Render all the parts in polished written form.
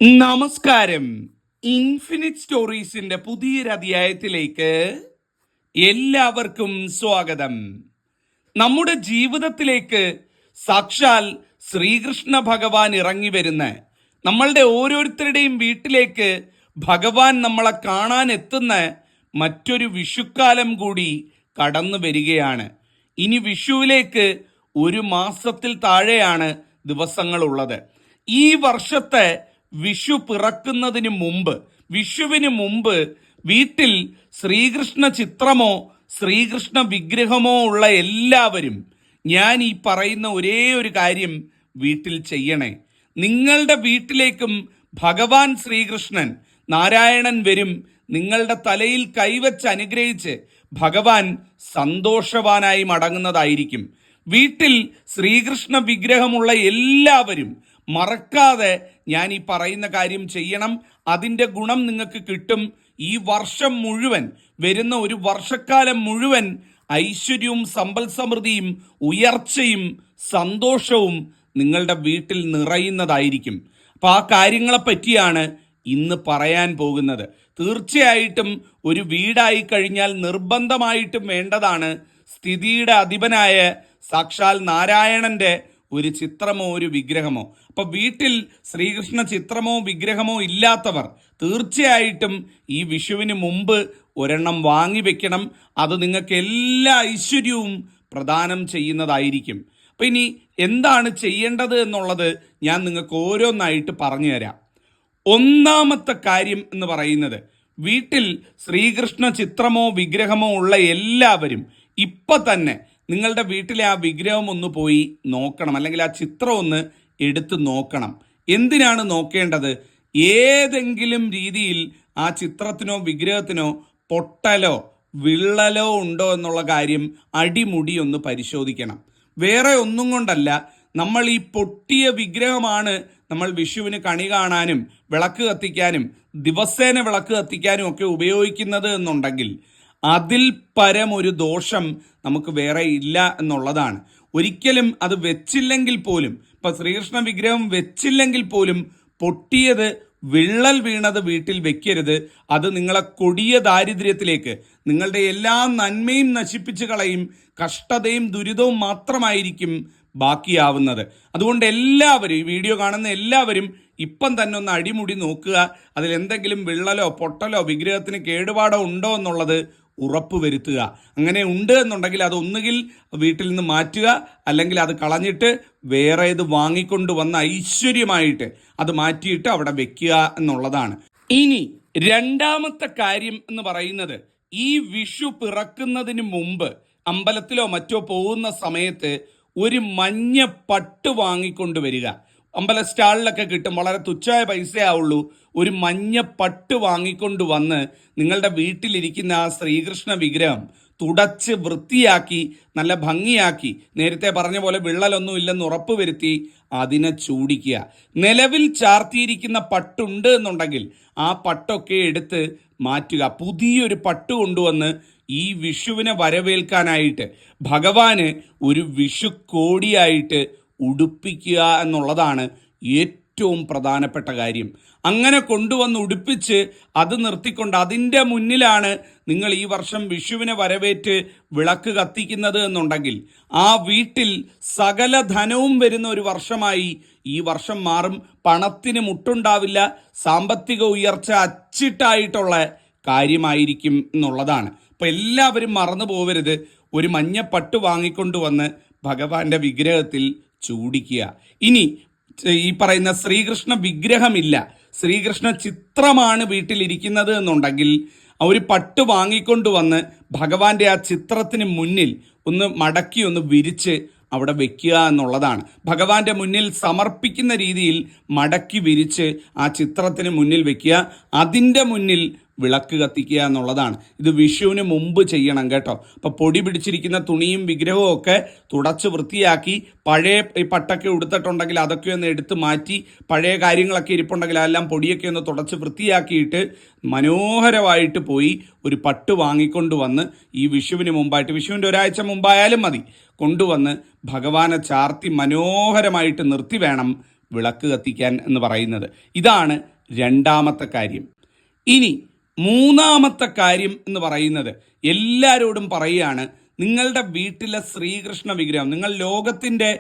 നമസ്കാരം. ഇൻഫിനിറ്റ് സ്റ്റോറീസിന്റെ പുതിയൊരു അധ്യായത്തിലേക്ക് എല്ലാവർക്കും സ്വാഗതം. നമ്മുടെ ജീവിതത്തിലേക്ക് സാക്ഷാൽ ശ്രീകൃഷ്ണ ഭഗവാൻ ഇറങ്ങി വരുന്ന, നമ്മളുടെ ഓരോരുത്തരുടെയും വീട്ടിലേക്ക് ഭഗവാൻ നമ്മളെ കാണാൻ എത്തുന്ന മറ്റൊരു വിഷുക്കാലം കൂടി കടന്നു വരികയാണ്. ഇനി വിഷുവിലേക്ക് ഒരു മാസത്തിൽ താഴെയാണ് ദിവസങ്ങളുള്ളത്. ഈ വർഷത്തെ വിഷു പിറക്കുന്നതിന് മുമ്പ്, വിഷുവിന് മുമ്പ് വീട്ടിൽ ശ്രീകൃഷ്ണ ചിത്രമോ ശ്രീകൃഷ്ണ വിഗ്രഹമോ ഉള്ള എല്ലാവരും ഞാൻ ഈ പറയുന്ന ഒരേ ഒരു കാര്യം വീട്ടിൽ ചെയ്യണേ. നിങ്ങളുടെ വീട്ടിലേക്കും ഭഗവാൻ ശ്രീകൃഷ്ണൻ നാരായണൻ വരും. നിങ്ങളുടെ തലയിൽ കൈവച്ച് അനുഗ്രഹിച്ച് ഭഗവാൻ സന്തോഷവാനായി മടങ്ങുന്നതായിരിക്കും. വീട്ടിൽ ശ്രീകൃഷ്ണ വിഗ്രഹമുള്ള എല്ലാവരും മറക്കാതെ ഞാൻ ഈ പറയുന്ന കാര്യം ചെയ്യണം. അതിൻ്റെ ഗുണം നിങ്ങൾക്ക് കിട്ടും. ഈ വർഷം മുഴുവൻ, വരുന്ന ഒരു വർഷക്കാലം മുഴുവൻ ഐശ്വര്യവും സമ്പൽ സമൃദ്ധിയും ഉയർച്ചയും സന്തോഷവും നിങ്ങളുടെ വീട്ടിൽ നിറയുന്നതായിരിക്കും. അപ്പോൾ ആ കാര്യങ്ങളെ പറ്റിയാണ് ഇന്ന് പറയാൻ പോകുന്നത്. തീർച്ചയായിട്ടും ഒരു വീടായി കഴിഞ്ഞാൽ നിർബന്ധമായിട്ടും വേണ്ടതാണ് സ്ഥിതിയുടെ അധിപനായ സാക്ഷാൽ നാരായണന്റെ ഒരു ചിത്രമോ ഒരു വിഗ്രഹമോ. അപ്പൊ വീട്ടിൽ ശ്രീകൃഷ്ണ ചിത്രമോ വിഗ്രഹമോ ഇല്ലാത്തവർ തീർച്ചയായിട്ടും ഈ വിഷുവിന് മുമ്പ് ഒരെണ്ണം വാങ്ങി വെക്കണം. അത് നിങ്ങൾക്ക് എല്ലാ ഐശ്വര്യവും പ്രദാനം ചെയ്യുന്നതായിരിക്കും. അപ്പൊ ഇനി എന്താണ് ചെയ്യേണ്ടത് എന്നുള്ളത് ഞാൻ നിങ്ങൾക്ക് ഓരോന്നായിട്ട് പറഞ്ഞു തരാം. ഒന്നാമത്തെ കാര്യം എന്ന് പറയുന്നത്, വീട്ടിൽ ശ്രീകൃഷ്ണ ചിത്രമോ വിഗ്രഹമോ ഉള്ള എല്ലാവരും ഇപ്പൊ തന്നെ നിങ്ങളുടെ വീട്ടിലെ ആ വിഗ്രഹം ഒന്ന് പോയി നോക്കണം, അല്ലെങ്കിൽ ആ ചിത്രം ഒന്ന് എടുത്ത് നോക്കണം. എന്തിനാണ് നോക്കേണ്ടത്? ഏതെങ്കിലും രീതിയിൽ ആ ചിത്രത്തിനോ വിഗ്രഹത്തിനോ പൊട്ടലോ വിള്ളലോ ഉണ്ടോ എന്നുള്ള കാര്യം അടിമുടി ഒന്ന് പരിശോധിക്കണം. വേറെ ഒന്നും കൊണ്ടല്ല, നമ്മൾ ഈ പൊട്ടിയ വിഗ്രഹമാണ് നമ്മൾ വിഷുവിന് കണി കാണാനും വിളക്ക് കത്തിക്കാനും ദിവസേന വിളക്ക് കത്തിക്കാനും ഒക്കെ ഉപയോഗിക്കുന്നത് എന്നുണ്ടെങ്കിൽ അതിൽ പരം ഒരു ദോഷം നമുക്ക് വേറെ ഇല്ല എന്നുള്ളതാണ്. ഒരിക്കലും അത് വെച്ചില്ലെങ്കിൽ പോലും, ഇപ്പൊ ശ്രീകൃഷ്ണ വിഗ്രഹം വെച്ചില്ലെങ്കിൽ പോലും പൊട്ടിയത്, വിള്ളൽ വീണത് വീട്ടിൽ വെക്കരുത്. അത് നിങ്ങളെ കൊടിയ ദാരിദ്ര്യത്തിലേക്ക്, നിങ്ങളുടെ എല്ലാ നന്മയും നശിപ്പിച്ചു കളയും. കഷ്ടതയും ദുരിതവും മാത്രമായിരിക്കും ബാക്കിയാവുന്നത്. അതുകൊണ്ട് എല്ലാവരും, ഈ വീഡിയോ കാണുന്ന എല്ലാവരും ഇപ്പം തന്നെ ഒന്ന് അടിമുടി നോക്കുക. അതിലെന്തെങ്കിലും വിള്ളലോ പൊട്ടലോ വിഗ്രഹത്തിന് കേടുപാടോ ഉണ്ടോ എന്നുള്ളത് ഉറപ്പുവരുത്തുക. അങ്ങനെ ഉണ്ട് എന്നുണ്ടെങ്കിൽ അത് ഒന്നുകിൽ വീട്ടിൽ നിന്ന് മാറ്റുക, അല്ലെങ്കിൽ അത് കളഞ്ഞിട്ട് വേറെ ഇത് വാങ്ങിക്കൊണ്ട് വന്ന ഐശ്വര്യമായിട്ട് അത് മാറ്റിയിട്ട് അവിടെ വെക്കുക എന്നുള്ളതാണ്. ഇനി രണ്ടാമത്തെ കാര്യം എന്ന് പറയുന്നത്, ഈ വിഷു പിറക്കുന്നതിന് മുമ്പ് അമ്പലത്തിലോ മറ്റോ പോകുന്ന സമയത്ത് ഒരു മഞ്ഞ പട്ട് വാങ്ങിക്കൊണ്ട് വരിക. അമ്പല സ്റ്റാളിലൊക്കെ കിട്ടും, വളരെ തുച്ഛമായ പൈസയാവുള്ളൂ. ഒരു മഞ്ഞ പട്ട് വാങ്ങിക്കൊണ്ട് വന്ന് നിങ്ങളുടെ വീട്ടിലിരിക്കുന്ന ആ ശ്രീകൃഷ്ണ വിഗ്രഹം തുടച്ച് വൃത്തിയാക്കി നല്ല ഭംഗിയാക്കി, നേരത്തെ പറഞ്ഞ പോലെ വിള്ളലൊന്നും ഇല്ലെന്ന് ഉറപ്പ് വരുത്തി അതിനെ ചൂടിക്കുക. നിലവിൽ ചാർത്തിയിരിക്കുന്ന പട്ടുണ്ട് എന്നുണ്ടെങ്കിൽ ആ പട്ടൊക്കെ എടുത്ത് മാറ്റുക. പുതിയൊരു പട്ട് കൊണ്ടുവന്ന് ഈ വിഷുവിനെ വരവേൽക്കാനായിട്ട് ഭഗവാന് ഒരു വിഷു കോടിയായിട്ട് ഉടുപ്പിക്കുക എന്നുള്ളതാണ് ഏറ്റവും പ്രധാനപ്പെട്ട കാര്യം. അങ്ങനെ കൊണ്ടുവന്ന് ഉടുപ്പിച്ച് അത് നിർത്തിക്കൊണ്ട് അതിൻ്റെ മുന്നിലാണ് നിങ്ങൾ ഈ വർഷം വിഷുവിനെ വരവേറ്റ് വിളക്ക് കത്തിക്കുന്നത് എന്നുണ്ടെങ്കിൽ ആ വീട്ടിൽ സകല ധനവും വരുന്ന ഒരു വർഷമായി ഈ വർഷം മാറും. പണത്തിന് മുട്ടുണ്ടാവില്ല. സാമ്പത്തിക ഉയർച്ച അച്ചിട്ടായിട്ടുള്ള കാര്യമായിരിക്കും എന്നുള്ളതാണ്. അപ്പം എല്ലാവരും മറന്നു പോകരുത്, ഒരു മഞ്ഞ പട്ട് വാങ്ങിക്കൊണ്ടുവന്ന് ഭഗവാന്റെ വിഗ്രഹത്തിൽ ചൂടിക്കുക. ഇനി ഈ പറയുന്ന ശ്രീകൃഷ്ണ വിഗ്രഹമില്ല, ശ്രീകൃഷ്ണ ചിത്രമാണ് വീട്ടിലിരിക്കുന്നത് എന്നുണ്ടെങ്കിൽ ഒരു പട്ട് വാങ്ങിക്കൊണ്ടുവന്ന് ഭഗവാന്റെ ആ ചിത്രത്തിന് മുന്നിൽ ഒന്ന് മടക്കി ഒന്ന് വിരിച്ച് അവിടെ വെക്കുക എന്നുള്ളതാണ്. ഭഗവാന്റെ മുന്നിൽ സമർപ്പിക്കുന്ന രീതിയിൽ മടക്കി വിരിച്ച് ആ ചിത്രത്തിന് മുന്നിൽ വെക്കുക. അതിൻ്റെ മുന്നിൽ വിളക്ക് കത്തിക്കുക എന്നുള്ളതാണ്. ഇത് വിഷുവിന് മുമ്പ് ചെയ്യണം കേട്ടോ. അപ്പം പൊടി പിടിച്ചിരിക്കുന്ന തുണിയും വിഗ്രഹവും ഒക്കെ തുടച്ച് വൃത്തിയാക്കി, പഴയ ഈ പട്ടൊക്കെ ഉടുത്തിട്ടുണ്ടെങ്കിൽ അതൊക്കെ ഒന്ന് എടുത്ത് മാറ്റി, പഴയ കാര്യങ്ങളൊക്കെ ഇരിപ്പുണ്ടെങ്കിൽ അതെല്ലാം പൊടിയൊക്കെ ഒന്ന് തുടച്ച് വൃത്തിയാക്കിയിട്ട് മനോഹരമായിട്ട് പോയി ഒരു പട്ട് വാങ്ങിക്കൊണ്ട് വന്ന് ഈ വിഷുവിന് മുമ്പായിട്ട്, വിഷുവിൻ്റെ ഒരാഴ്ച മുമ്പായാലും മതി, കൊണ്ടുവന്ന് ഭഗവാനെ ചാർത്തി മനോഹരമായിട്ട് നിർത്തി വേണം വിളക്ക് കത്തിക്കാൻ എന്ന് പറയുന്നത്. ഇതാണ് രണ്ടാമത്തെ കാര്യം. ഇനി മൂന്നാമത്തെ കാര്യം എന്ന് പറയുന്നത്, എല്ലാവരോടും പറയുകയാണ്, നിങ്ങളുടെ വീട്ടിലെ ശ്രീകൃഷ്ണ വിഗ്രഹം, നിങ്ങൾ ലോകത്തിൻ്റെ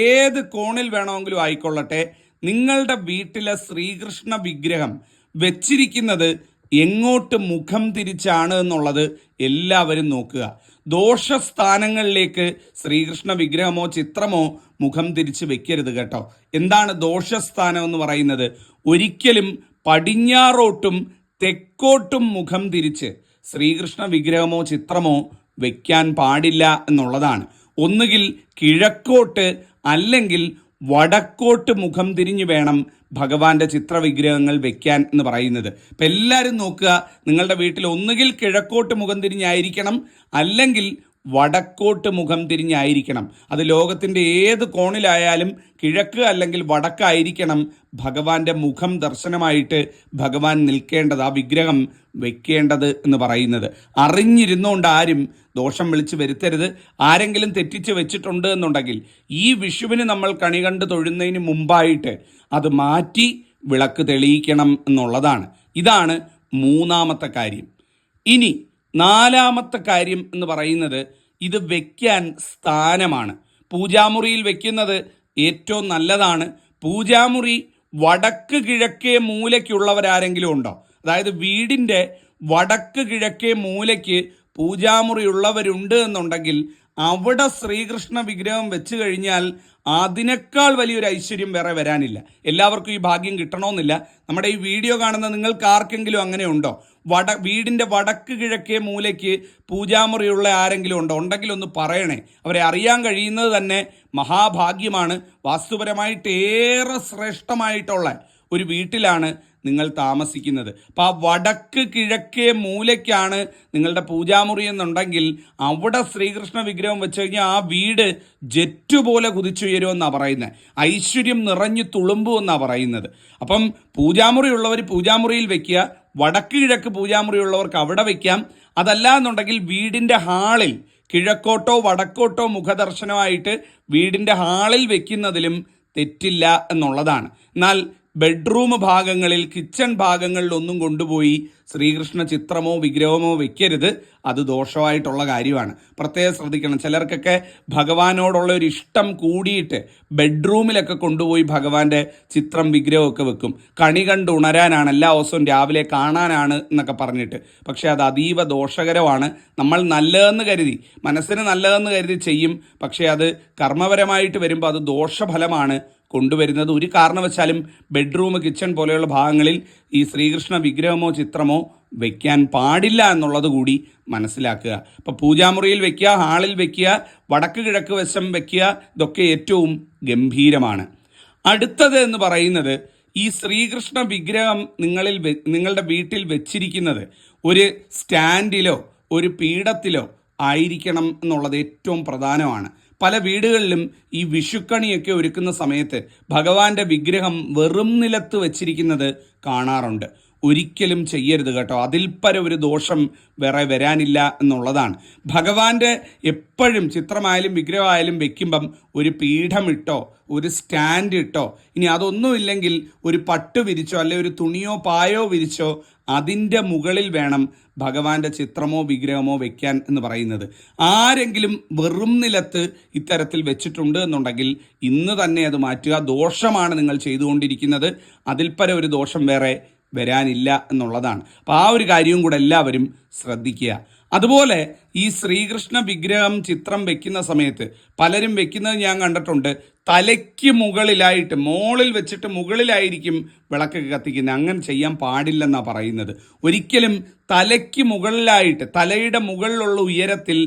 ഏത് കോണിൽ വേണമെങ്കിലും ആയിക്കൊള്ളട്ടെ, നിങ്ങളുടെ വീട്ടിലെ ശ്രീകൃഷ്ണ വിഗ്രഹം വെച്ചിരിക്കുന്നത് എങ്ങോട്ട് മുഖം തിരിച്ചാണ് എന്നുള്ളത് എല്ലാവരും നോക്കുക. ദോഷസ്ഥാനങ്ങളിലേക്ക് ശ്രീകൃഷ്ണ വിഗ്രഹമോ ചിത്രമോ മുഖം തിരിച്ച് വെക്കരുത് കേട്ടോ. എന്താണ് ദോഷസ്ഥാനം എന്ന് പറയുന്നത്? ഒരിക്കലും പടിഞ്ഞാറോട്ടും തെക്കോട്ടും മുഖം തിരിച്ച് ശ്രീകൃഷ്ണ വിഗ്രഹമോ ചിത്രമോ വെക്കാൻ പാടില്ല എന്നുള്ളതാണ്. ഒന്നുകിൽ കിഴക്കോട്ട് അല്ലെങ്കിൽ വടക്കോട്ട് മുഖം തിരിഞ്ഞു വേണം ഭഗവാന്റെ ചിത്രവിഗ്രഹങ്ങൾ വെക്കാൻ എന്ന് പറയുന്നത്. അപ്പം എല്ലാവരും നോക്കുക, നിങ്ങളുടെ വീട്ടിൽ ഒന്നുകിൽ കിഴക്കോട്ട് മുഖം തിരിഞ്ഞായിരിക്കണം, അല്ലെങ്കിൽ വടക്കോട്ട് മുഖം തിരിഞ്ഞായിരിക്കണം. അത് ലോകത്തിൻ്റെ ഏത് കോണിലായാലും കിഴക്ക് അല്ലെങ്കിൽ വടക്കായിരിക്കണം ഭഗവാന്റെ മുഖം ദർശനമായിട്ട് ഭഗവാൻ നിൽക്കേണ്ടത്, ആ വിഗ്രഹം വെക്കേണ്ടത് എന്ന് പറയുന്നത്. അറിഞ്ഞിരുന്നുകൊണ്ട് ആരും ദോഷം വിളിച്ച് വരുത്തരുത്. ആരെങ്കിലും തെറ്റിച്ച് വെച്ചിട്ടുണ്ട് എന്നുണ്ടെങ്കിൽ ഈ വിഷുവിന് നമ്മൾ കണി കണ്ട് തൊഴുന്നതിന് മുമ്പായിട്ട് അത് മാറ്റി വിളക്ക് തെളിയിക്കണം എന്നുള്ളതാണ്. ഇതാണ് മൂന്നാമത്തെ കാര്യം. ഇനി നാലാമത്തെ കാര്യം എന്ന് പറയുന്നത്, ഇത് വെക്കാൻ സ്ഥാനമാണ്. പൂജാമുറിയിൽ വെക്കുന്നത് ഏറ്റവും നല്ലതാണ്. പൂജാമുറി വടക്ക് കിഴക്കേ മൂലയ്ക്കുള്ളവരാരെങ്കിലും ഉണ്ടോ? അതായത് വീടിൻ്റെ വടക്ക് കിഴക്കേ മൂലയ്ക്ക് പൂജാമുറി ഉള്ളവരുണ്ട് എന്നുണ്ടെങ്കിൽ അവിടെ ശ്രീകൃഷ്ണ വിഗ്രഹം വെച്ച് കഴിഞ്ഞാൽ അതിനേക്കാൾ വലിയൊരു ഐശ്വര്യം വേറെ വരാനില്ല. എല്ലാവർക്കും ഈ ഭാഗ്യം കിട്ടണമെന്നില്ല. നമ്മുടെ ഈ വീഡിയോ കാണുന്ന നിങ്ങൾക്ക് ആർക്കെങ്കിലും അങ്ങനെ ഉണ്ടോ? വീടിൻ്റെ വടക്ക് കിഴക്കേ മൂലയ്ക്ക് പൂജാമുറിയുള്ള ആരെങ്കിലും ഉണ്ടോ? ഉണ്ടെങ്കിൽ ഒന്ന് പറയണേ. അവരെ അറിയാൻ കഴിയുന്നത് തന്നെ മഹാഭാഗ്യമാണ്. വാസ്തുപരമായിട്ട് ഏറെ ശ്രേഷ്ഠമായിട്ടുള്ള ഒരു വീട്ടിലാണ് നിങ്ങൾ താമസിക്കുന്നത്. അപ്പോൾ ആ വടക്ക് കിഴക്കേ മൂലയ്ക്കാണ് നിങ്ങളുടെ പൂജാമുറി എന്നുണ്ടെങ്കിൽ അവിടെ ശ്രീകൃഷ്ണ വിഗ്രഹം വെച്ച് കഴിഞ്ഞാൽ ആ വീട് ജെറ്റ് പോലെ കുതിച്ചുയരുമെന്നാണ് പറയുന്നത്. ഐശ്വര്യം നിറഞ്ഞു തുളുമ്പുമെന്നാണ് പറയുന്നത്. അപ്പം പൂജാമുറി ഉള്ളവർ പൂജാമുറിയിൽ വെക്കുക, വടക്ക് കിഴക്ക് പൂജാമുറി ഉള്ളവർക്ക് അവിടെ വയ്ക്കാം. അതല്ല എന്നുണ്ടെങ്കിൽ വീടിൻ്റെ ഹാളിൽ കിഴക്കോട്ടോ വടക്കോട്ടോ മുഖദർശനമായിട്ട് വീടിൻ്റെ ഹാളിൽ വെക്കുന്നതിലും തെറ്റില്ല എന്നുള്ളതാണ്. എന്നാൽ ബെഡ്റൂം ഭാഗങ്ങളിൽ, കിച്ചൺ ഭാഗങ്ങളിലൊന്നും കൊണ്ടുപോയി ശ്രീകൃഷ്ണ ചിത്രമോ വിഗ്രഹമോ വെക്കരുത്. അത് ദോഷമായിട്ടുള്ള കാര്യമാണ്. പ്രത്യേകം ശ്രദ്ധിക്കണം. ചിലർക്കൊക്കെ ഭഗവാനോടുള്ള ഒരു ഇഷ്ടം കൂടിയിട്ട് ബെഡ്റൂമിലൊക്കെ കൊണ്ടുപോയി ഭഗവാന്റെ ചിത്രം വിഗ്രഹമൊക്കെ വെക്കും. കണി കണ്ട് ഉണരാനാണ്, എല്ലാ ദിവസവും രാവിലെ കാണാനാണ് എന്നൊക്കെ പറഞ്ഞിട്ട്. പക്ഷേ അത് അതീവ ദോഷകരമാണ്. നമ്മൾ നല്ലതെന്ന് കരുതി, മനസ്സിന് നല്ലതെന്ന് കരുതി ചെയ്യും. പക്ഷേ അത് കർമ്മപരമായിട്ട് വരുമ്പോൾ അത് ദോഷഫലമാണ് കൊണ്ടുവരുന്നത്. ഒരു കാരണവശാലും ബെഡ്റൂം, കിച്ചൺ പോലെയുള്ള ഭാഗങ്ങളിൽ ഈ ശ്രീകൃഷ്ണ വിഗ്രഹമോ ചിത്രമോ വെക്കാൻ പാടില്ല എന്നുള്ളത് കൂടി മനസ്സിലാക്കുക. അപ്പോൾ പൂജാമുറിയിൽ വെക്കുക, ഹാളിൽ വെക്കുക, വടക്ക് കിഴക്ക് വശം വെക്കുക, ഇതൊക്കെ ഏറ്റവും ഗംഭീരമാണ്. അടുത്തത് എന്ന് പറയുന്നത്, ഈ ശ്രീകൃഷ്ണ വിഗ്രഹം നിങ്ങളുടെ വീട്ടിൽ വെച്ചിരിക്കുന്നത് ഒരു സ്റ്റാൻഡിലോ ഒരു പീഠത്തിലോ ആയിരിക്കണം എന്നുള്ളത് ഏറ്റവും പ്രധാനമാണ്. പല വീടുകളിലും ഈ വിഷുക്കണിയൊക്കെ ഒരുക്കുന്ന സമയത്ത് ഭഗവാന്റെ വിഗ്രഹം വെറും നിലത്ത് വെച്ചിരിക്കുന്നത് കാണാറുണ്ട്. ഒരിക്കലും ചെയ്യരുത് കേട്ടോ. അതിൽ പര ഒരു ദോഷം വേറെ വരാനില്ല എന്നുള്ളതാണ്. ഭഗവാന്റെ എപ്പോഴും ചിത്രമായാലും വിഗ്രഹമായാലും വെക്കുമ്പം ഒരു പീഠമിട്ടോ ഒരു സ്റ്റാൻഡ് ഇട്ടോ, ഇനി അതൊന്നുമില്ലെങ്കിൽ ഒരു പട്ട് വിരിച്ചോ അല്ലെ ഒരു തുണിയോ പായോ വിരിച്ചോ അതിൻ്റെ മുകളിൽ വേണം ഭഗവാന്റെ ചിത്രമോ വിഗ്രഹമോ വെക്കാൻ എന്ന് പറയുന്നത്. ആരെങ്കിലും വെറും നിലത്ത് ഇത്തരത്തിൽ വെച്ചിട്ടുണ്ട് എന്നുണ്ടെങ്കിൽ ഇന്ന് തന്നെ അത് മാറ്റുക. ദോഷമാണ് നിങ്ങൾ ചെയ്തുകൊണ്ടിരിക്കുന്നത്. അതിൽ പര ഒരു ദോഷം വേറെ വരാനില്ല എന്നുള്ളതാണ്. അപ്പോൾ ആ ഒരു കാര്യവും കൂടെ എല്ലാവരും ശ്രദ്ധിക്കുക. അതുപോലെ ഈ ശ്രീകൃഷ്ണ വിഗ്രഹം ചിത്രം വെക്കുന്ന സമയത്ത് പലരും വെക്കുന്നത് ഞാൻ കണ്ടിട്ടുണ്ട്, തലയ്ക്ക് മുകളിലായിട്ട്, മോളിൽ വെച്ചിട്ട് മുകളിലായിരിക്കും വിളക്കൊക്കെ കത്തിക്കുന്നത്. അങ്ങനെ ചെയ്യാൻ പാടില്ലെന്നാണ് പറയുന്നത്. ഒരിക്കലും തലയ്ക്ക് മുകളിലായിട്ട്, തലയുടെ മുകളിലുള്ള ഉയരത്തിൽ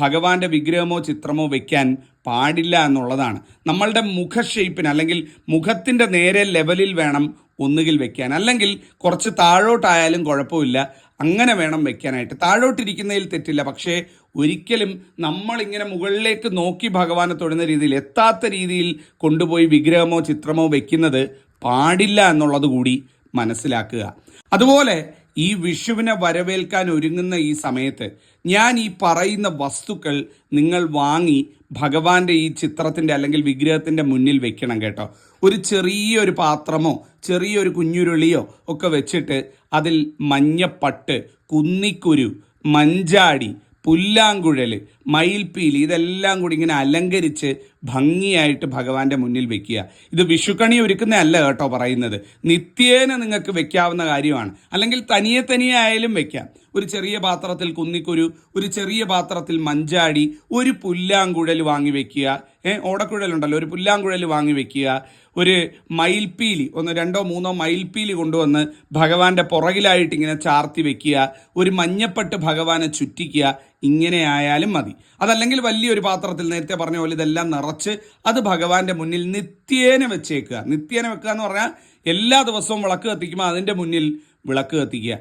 ഭഗവാന്റെ വിഗ്രഹമോ ചിത്രമോ വെക്കാൻ പാടില്ല എന്നുള്ളതാണ്. നമ്മളുടെ മുഖ ഷേപ്പിന് അല്ലെങ്കിൽ മുഖത്തിൻ്റെ നേരെ ലെവലിൽ വേണം ഒന്നുകിൽ വെക്കാൻ, അല്ലെങ്കിൽ കുറച്ച് താഴോട്ടായാലും കുഴപ്പമില്ല, അങ്ങനെ വേണം വെക്കാനായിട്ട്. താഴോട്ടിരിക്കുന്നതിൽ തെറ്റില്ല. പക്ഷേ ഒരിക്കലും നമ്മളിങ്ങനെ മുകളിലേക്ക് നോക്കി ഭഗവാനെ തൊഴുന്ന രീതിയിൽ, എത്താത്ത രീതിയിൽ കൊണ്ടുപോയി വിഗ്രഹമോ ചിത്രമോ വെക്കുന്നത് പാടില്ല എന്നുള്ളത് കൂടി മനസ്സിലാക്കുക. അതുപോലെ ഈ വിഷുവിനെ വരവേൽക്കാൻ ഒരുങ്ങുന്ന ഈ സമയത്ത് ഞാൻ ഈ പറയുന്ന വസ്തുക്കൾ നിങ്ങൾ വാങ്ങി ഭഗവാന്റെ ഈ ചിത്രത്തിൻ്റെ അല്ലെങ്കിൽ വിഗ്രഹത്തിൻ്റെ മുന്നിൽ വെക്കണം കേട്ടോ. ഒരു ചെറിയൊരു പാത്രമോ ചെറിയൊരു കുഞ്ഞുരുളിയോ ഒക്കെ വെച്ചിട്ട് അതിൽ മഞ്ഞപ്പട്ട്, കുന്നിക്കുരു, മഞ്ചാടി, പുല്ലാങ്കുഴൽ, മയിൽപ്പീലി ഇതെല്ലാം കൂടി ഇങ്ങനെ അലങ്കരിച്ച് ഭംഗിയായിട്ട് ഭഗവാന്റെ മുന്നിൽ വെക്കുക. ഇത് വിഷുക്കണി ഒരുക്കുന്നതല്ല കേട്ടോ പറയുന്നത്, നിത്യേന നിങ്ങൾക്ക് വെക്കാവുന്ന കാര്യമാണ്. അല്ലെങ്കിൽ തനിയെ ആയാലും വെക്കാം. ഒരു ചെറിയ പാത്രത്തിൽ കുന്നിക്കുരു, ഒരു ചെറിയ പാത്രത്തിൽ മഞ്ചാടി, ഒരു പുല്ലാങ്കുഴൽ വാങ്ങി വെക്കുക. ഓടക്കുഴലുണ്ടല്ലോ, ഒരു പുല്ലാങ്കുഴൽ വാങ്ങി വെക്കുക. ഒരു മയിൽപ്പീലി, 1, 2, 3 മയിൽപ്പീലി കൊണ്ടുവന്ന് ഭഗവാന്റെ പുറകിലായിട്ട് ഇങ്ങനെ ചാർത്തി വെക്കുക. ഒരു മഞ്ഞപ്പട്ട് ഭഗവാനെ ചുറ്റിക്കുക. ഇങ്ങനെ ആയാലും മതി. അതല്ലെങ്കിൽ വലിയൊരു പാത്രത്തിൽ നേരത്തെ പറഞ്ഞ പോലെ ഇതെല്ലാം നിറച്ച് അത് ഭഗവാന്റെ മുന്നിൽ നിത്യേന വെച്ചേക്കുക. നിത്യേന വെക്കുക എന്ന് പറഞ്ഞാൽ എല്ലാ ദിവസവും വിളക്ക് കത്തിക്കുമ്പോൾ അതിൻ്റെ മുന്നിൽ വിളക്ക് കത്തിക്കുക.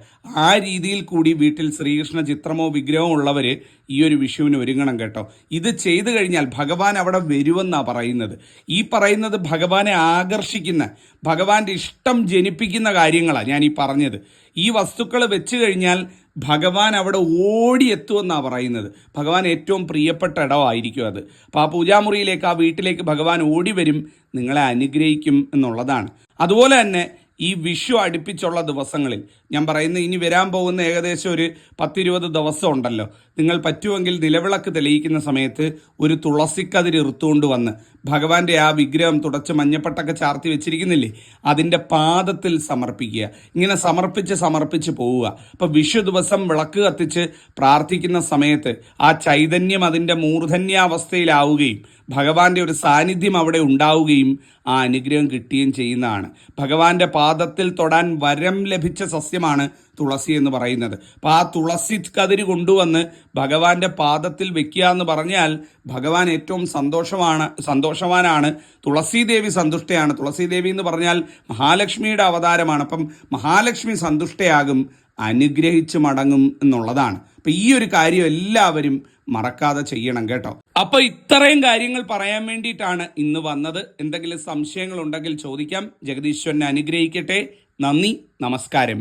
ആ രീതിയിൽ കൂടി വീട്ടിൽ ശ്രീകൃഷ്ണ ചിത്രമോ വിഗ്രഹമോ ഉള്ളവർ ഈ ഒരു വിഷുവിന് ഒരുങ്ങണം കേട്ടോ. ഇത് ചെയ്തു കഴിഞ്ഞാൽ ഭഗവാൻ അവിടെ വരുമെന്നാണ് പറയുന്നത്. ഈ പറയുന്നത് ഭഗവാനെ ആകർഷിക്കുന്ന, ഭഗവാന്റെ ഇഷ്ടം ജനിപ്പിക്കുന്ന കാര്യങ്ങളാണ് ഞാൻ ഈ പറഞ്ഞത്. ഈ വസ്തുക്കൾ വെച്ച് കഴിഞ്ഞാൽ ഭഗവാൻ അവിടെ ഓടിയെത്തുമെന്നാണ് പറയുന്നത്. ഭഗവാൻ ഏറ്റവും പ്രിയപ്പെട്ട ഇടമായിരിക്കും അത്. അപ്പോൾ ആ പൂജാമുറിയിലേക്ക്, ആ വീട്ടിലേക്ക് ഭഗവാൻ ഓടി വരും, നിങ്ങളെ അനുഗ്രഹിക്കും എന്നുള്ളതാണ്. അതുപോലെ തന്നെ ഈ വിഷു അടുപ്പിച്ചുള്ള ദിവസങ്ങളിൽ ഞാൻ പറയുന്നത്, ഇനി വരാൻ പോകുന്ന ഏകദേശം ഒരു 10-20 ദിവസം ഉണ്ടല്ലോ, നിങ്ങൾ പറ്റുമെങ്കിൽ നിലവിളക്ക് തെളിയിക്കുന്ന സമയത്ത് ഒരു തുളസിക്കതിര് ഇറുത്തുകൊണ്ട് വന്ന് ഭഗവാന്റെ ആ വിഗ്രഹം തുടച്ച് മഞ്ഞപ്പട്ടൊക്കെ ചാർത്തി വെച്ചിരിക്കുന്നില്ലേ, അതിൻ്റെ പാദത്തിൽ സമർപ്പിക്കുക. ഇങ്ങനെ സമർപ്പിച്ച് പോവുക. അപ്പോൾ വിഷു ദിവസം വിളക്ക് കത്തിച്ച് പ്രാർത്ഥിക്കുന്ന സമയത്ത് ആ ചൈതന്യം അതിൻ്റെ മൂർധന്യാവസ്ഥയിലാവുകയും ഭഗവാന്റെ ഒരു സാന്നിധ്യം അവിടെ ഉണ്ടാവുകയും ആ അനുഗ്രഹം കിട്ടുകയും ചെയ്യുന്നതാണ്. ഭഗവാന്റെ പാദത്തിൽ തൊടാൻ വരം ലഭിച്ച സസ്യമാണ് തുളസി എന്ന് പറയുന്നത്. അപ്പോൾ ആ തുളസി കതിര് കൊണ്ടുവന്ന് ഭഗവാന്റെ പാദത്തിൽ വെക്കുക എന്ന് പറഞ്ഞാൽ ഭഗവാൻ ഏറ്റവും സന്തോഷവാനാണ്. തുളസീദേവി സന്തുഷ്ടയാണ്. തുളസീദേവി എന്ന് പറഞ്ഞാൽ മഹാലക്ഷ്മിയുടെ അവതാരമാണ്. അപ്പം മഹാലക്ഷ്മി സന്തുഷ്ടയാകും, അനുഗ്രഹിച്ച് മടങ്ങും എന്നുള്ളതാണ്. അപ്പം ഈ ഒരു കാര്യം എല്ലാവരും മറക്കാതെ ചെയ്യണം കേട്ടോ. അപ്പൊ ഇത്രയും കാര്യങ്ങൾ പറയാൻ വേണ്ടിയിട്ടാണ് ഇന്ന് വന്നത്. എന്തെങ്കിലും സംശയങ്ങൾ ഉണ്ടെങ്കിൽ ചോദിക്കാം. ജഗദീശ്വരനെ അനുഗ്രഹിക്കട്ടെ. നന്ദി, നമസ്കാരം.